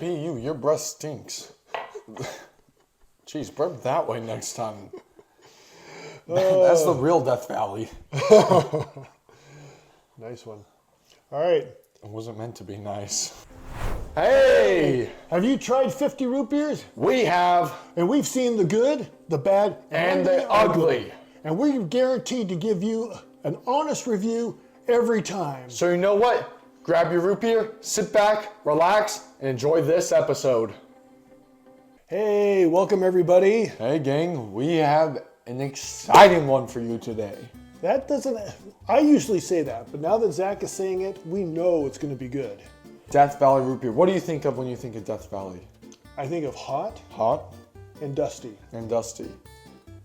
R.I.P. you. Your breath stinks. Jeez, burp that way next time. That's the real Death Valley. Nice one. All right. It wasn't meant to be nice. Hey! Have you tried 50 root beers? We have. And we've seen the good, the bad, And the ugly. And we're guaranteed to give you an honest review every time. So you know what? Grab your root beer, sit back, relax, and enjoy this episode. Hey, welcome everybody. Hey gang, we have an exciting one for you today. That doesn't, I usually say that, but now that Zach is saying it, we know it's going to be good. Death Valley root beer. What do you think of when you think of Death Valley? I think of hot Hot and dusty. and dusty.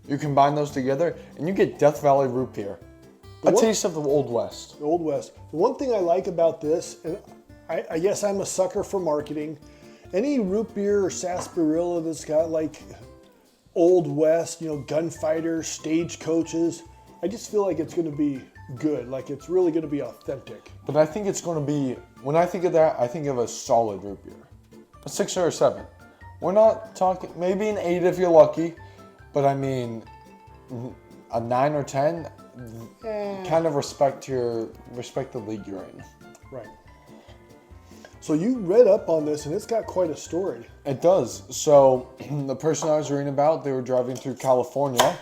You combine those together and you get Death Valley root beer. A taste of the Old West. The Old West. The one thing I like about this, and I guess I'm a sucker for marketing, any root beer or sarsaparilla that's got like Old West, gunfighters, stagecoaches, I just feel like it's going to be good. Like it's really going to be authentic. But I think it's going to be, when I think of that, I think of a solid root beer. A 6 or a 7. We're not talking, maybe an 8 if you're lucky, but I mean, a 9 or 10, kind of respect the league you're in. Right. So you read up on this and it's got quite a story. It does. So the person I was reading about, they were driving through California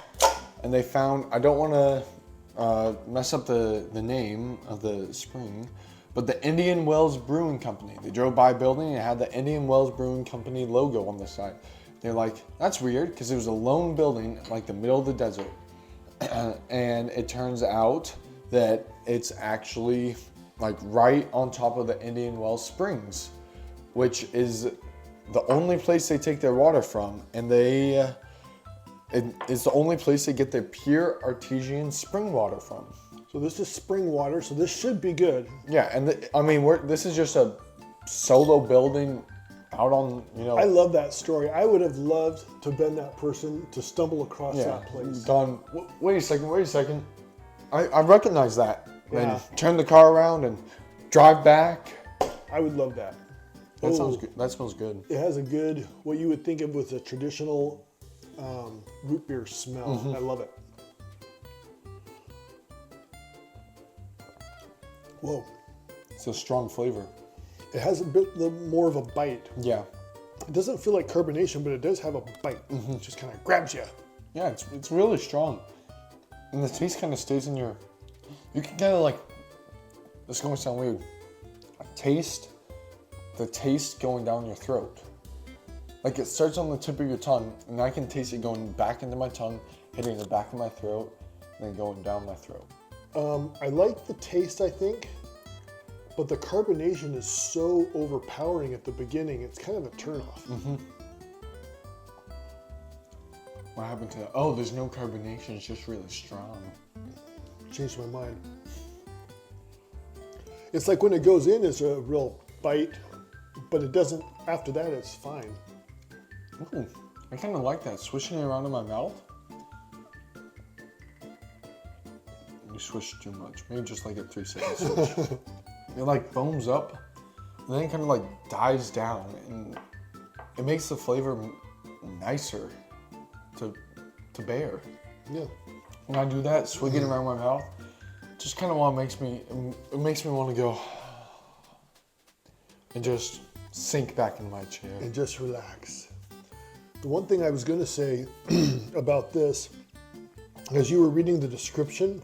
and they found, I don't want to mess up the name of the spring, but the Indian Wells Brewing Company. They drove by a building and it had the Indian Wells Brewing Company logo on the side. They're like, that's weird because it was a lone building like the middle of the desert. And it turns out that it's actually like right on top of the Indian Wells Springs, which is the only place they take their water from. And it's the only place they get their pure artesian spring water from. So this is spring water, so this should be good. Yeah, and this is just a solo building out on, I love that story. I would have loved to have been that person to stumble across that place. Gone, wait a second. I recognize that. Yeah. And turn the car around and drive back. I would love that. That sounds good. That smells good. It has a good, what you would think of with a traditional root beer smell. I love it. Whoa. It's a strong flavor. It has a bit more of a bite. Yeah. It doesn't feel like carbonation, but it does have a bite. It just kind of grabs you. Yeah, it's really strong. And the taste kind of stays in your, you can kind of like, this is going to sound weird, the taste going down your throat. Like it starts on the tip of your tongue, and I can taste it going back into my tongue, hitting the back of my throat, and then going down my throat. I like the taste, I think, but the carbonation is so overpowering at the beginning, it's kind of a turnoff. What happened to that? Oh, there's no carbonation, it's just really strong. Changed my mind. It's like when it goes in, it's a real bite, but it doesn't, after that, it's fine. Ooh, I kind of like that, swishing it around in my mouth. You swish too much, maybe just like a 3-second swish. It like foams up, and then it kind of like dies down, and it makes the flavor nicer to bear. Yeah. When I do that, swigging around my mouth, just kind of makes me want to go and just sink back in my chair. And just relax. The one thing I was going to say about this, as you were reading the description,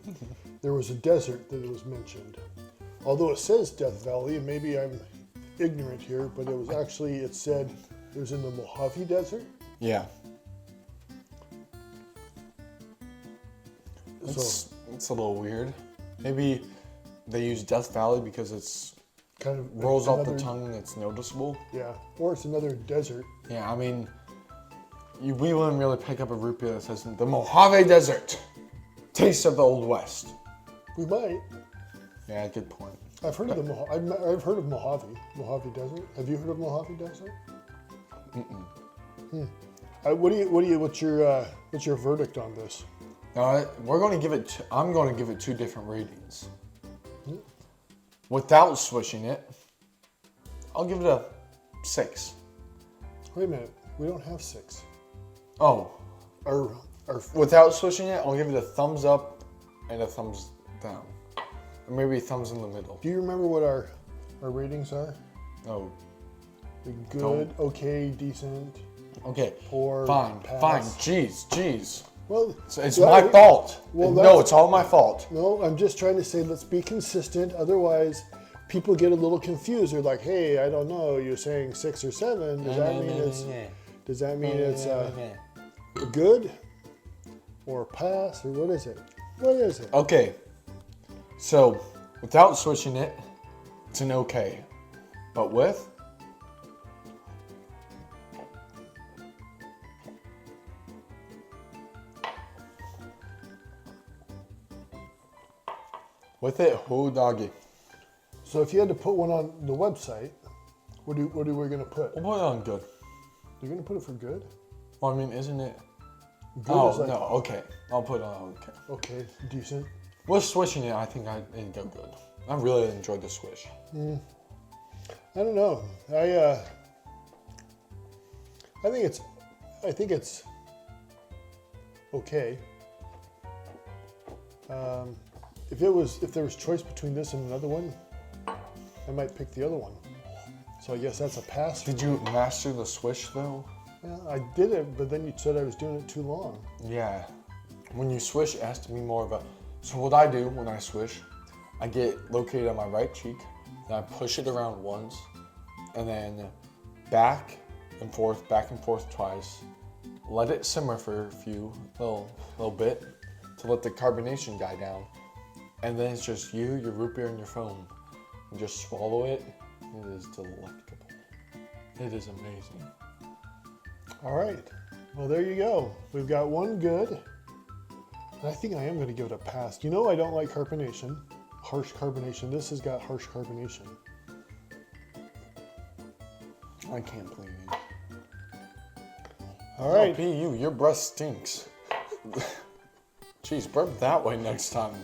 there was a desert that was mentioned. Although it says Death Valley, and maybe I'm ignorant here, but it said it was in the Mojave Desert. Yeah. So It's a little weird. Maybe they use Death Valley because it's kind of rolls off the tongue and it's noticeable. Yeah, or it's another desert. Yeah, I mean, we wouldn't really pick up a root beer that says the Mojave Desert, taste of the Old West. We might. Yeah, good point. I've heard of I've heard of Mojave Desert. Have you heard of Mojave Desert? What's your verdict on this? We're going to give it. I'm going to give it 2 different ratings. Without swishing it, I'll give it a 6. Wait a minute. We don't have 6. Oh, Our without swishing it, I'll give it a thumbs up and a thumbs down. Or maybe thumbs in the middle. Do you remember what our ratings are? Oh, Good, Don't. okay, decent, okay. poor, Fine, pass. fine. Jeez. Well, It's my fault. Well, No, that's- it's all my fault. No, I'm just trying to say let's be consistent. Otherwise, people get a little confused. They're like, "Hey, I don't know. You're saying 6 or 7. Does that mean it's? Does that mean it's good or pass or what is it? What is it?" Okay. So, without switching it, it's an okay. But with? With it, who doggy? So if you had to put one on the website, what are we going to put? We'll put it on good. You're going to put it for good? Well, I mean, isn't it? Good Oh, is like, no, okay. I'll put it on okay. okay, decent. With swishing it, I think it'd go good. I really enjoyed the swish. I don't know. I think it's okay. If there was choice between this and another one, I might pick the other one. So I guess that's a pass. Did you master the swish though? Yeah, I did it, but then you said I was doing it too long. Yeah. When you swish, it has to be more of a. So what I do when I swish, I get located on my right cheek, then I push it around once, and then back and forth twice. Let it simmer for a few little bit to let the carbonation die down, and then it's just you, your root beer, and your foam. You just swallow it. It is delectable. It is amazing. All right. Well, there you go. We've got one good. And I think I am going to give it a pass. You know I don't like carbonation. Harsh carbonation. This has got harsh carbonation. I can't believe you. All right. Oh, P.U., your breath stinks. Jeez, burp that way next time.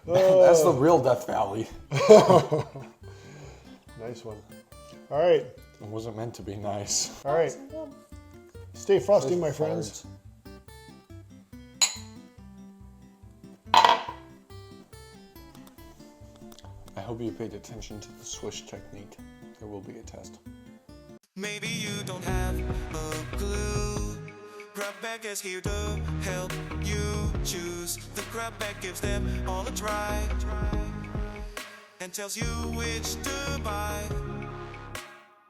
That's the real Death Valley. Nice one. All right. It wasn't meant to be nice. All right. Stay frosty, my friends. I hope you paid attention to the swish technique. There will be a test. Maybe you don't have a clue. Grab bag is here to help you choose. The grab bag gives them all a try and tells you which to buy.